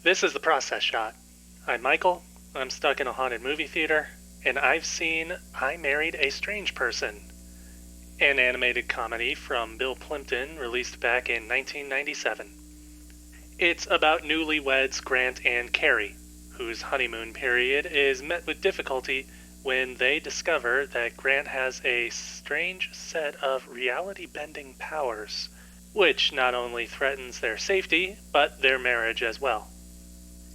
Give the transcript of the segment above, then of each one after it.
This is the process shot. I'm Michael, I'm stuck in a haunted movie theater, and I've seen I Married a Strange Person, an animated comedy from Bill Plympton released back in 1997. It's about newlyweds Grant and Carrie, whose honeymoon period is met with difficulty when they discover that Grant has a strange set of reality-bending powers, which not only threatens their safety, but their marriage as well.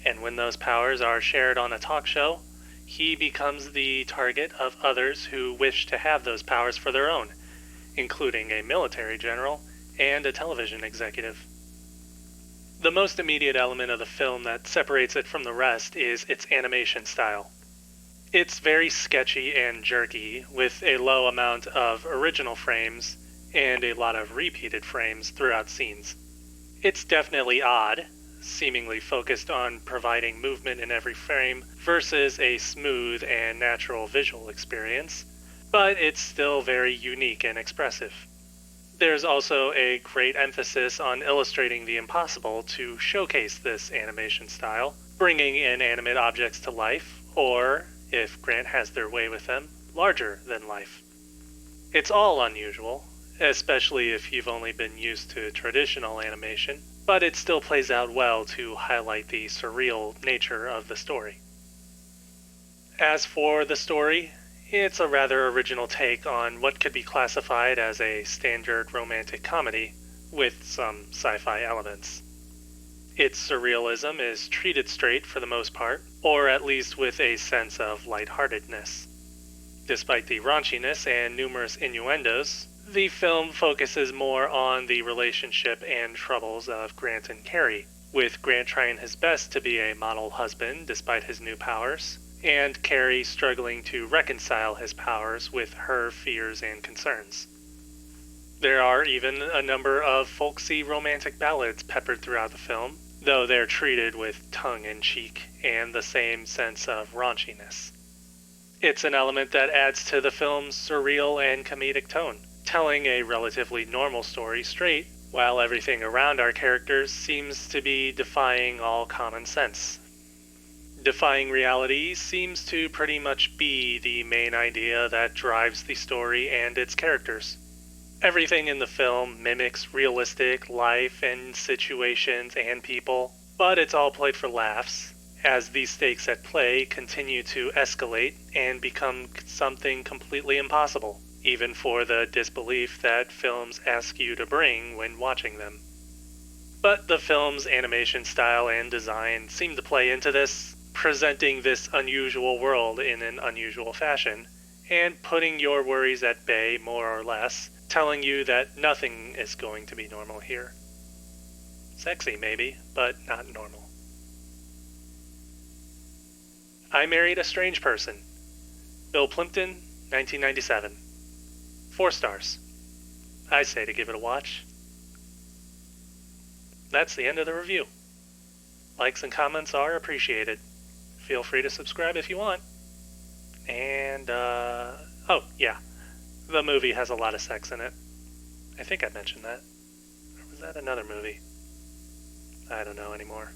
And when those powers are shared on a talk show, he becomes the target of others who wish to have those powers for their own, including a military general and a television executive. The most immediate element of the film that separates it from the rest is its animation style. It's very sketchy and jerky, with a low amount of original frames and a lot of repeated frames throughout scenes. It's definitely odd, seemingly focused on providing movement in every frame versus a smooth and natural visual experience, but it's still very unique and expressive. There's also a great emphasis on illustrating the impossible to showcase this animation style, bringing inanimate objects to life, or, if Grant has their way with them, larger than life. It's all unusual, especially if you've only been used to traditional animation, but it still plays out well to highlight the surreal nature of the story. As for the story, it's a rather original take on what could be classified as a standard romantic comedy, with some sci-fi elements. Its surrealism is treated straight for the most part, or at least with a sense of lightheartedness. Despite the raunchiness and numerous innuendos, the film focuses more on the relationship and troubles of Grant and Carrie, with Grant trying his best to be a model husband despite his new powers, and Carrie struggling to reconcile his powers with her fears and concerns. There are even a number of folksy romantic ballads peppered throughout the film, though they're treated with tongue-in-cheek and the same sense of raunchiness. It's an element that adds to the film's surreal and comedic tone, telling a relatively normal story straight, while everything around our characters seems to be defying all common sense. Defying reality seems to pretty much be the main idea that drives the story and its characters. Everything in the film mimics realistic life and situations and people, but it's all played for laughs, as the stakes at play continue to escalate and become something completely impossible, even for the disbelief that films ask you to bring when watching them. But the film's animation style and design seem to play into this, presenting this unusual world in an unusual fashion, and putting your worries at bay more or less, telling you that nothing is going to be normal here. Sexy maybe, but not normal. I Married a Strange Person. Bill Plympton, 1997. 4 stars. I say to give it a watch. That's the end of the review. Likes and comments are appreciated. Feel free to subscribe if you want. And, oh, yeah. The movie has a lot of sex in it. I think I mentioned that. Or was that another movie? I don't know anymore.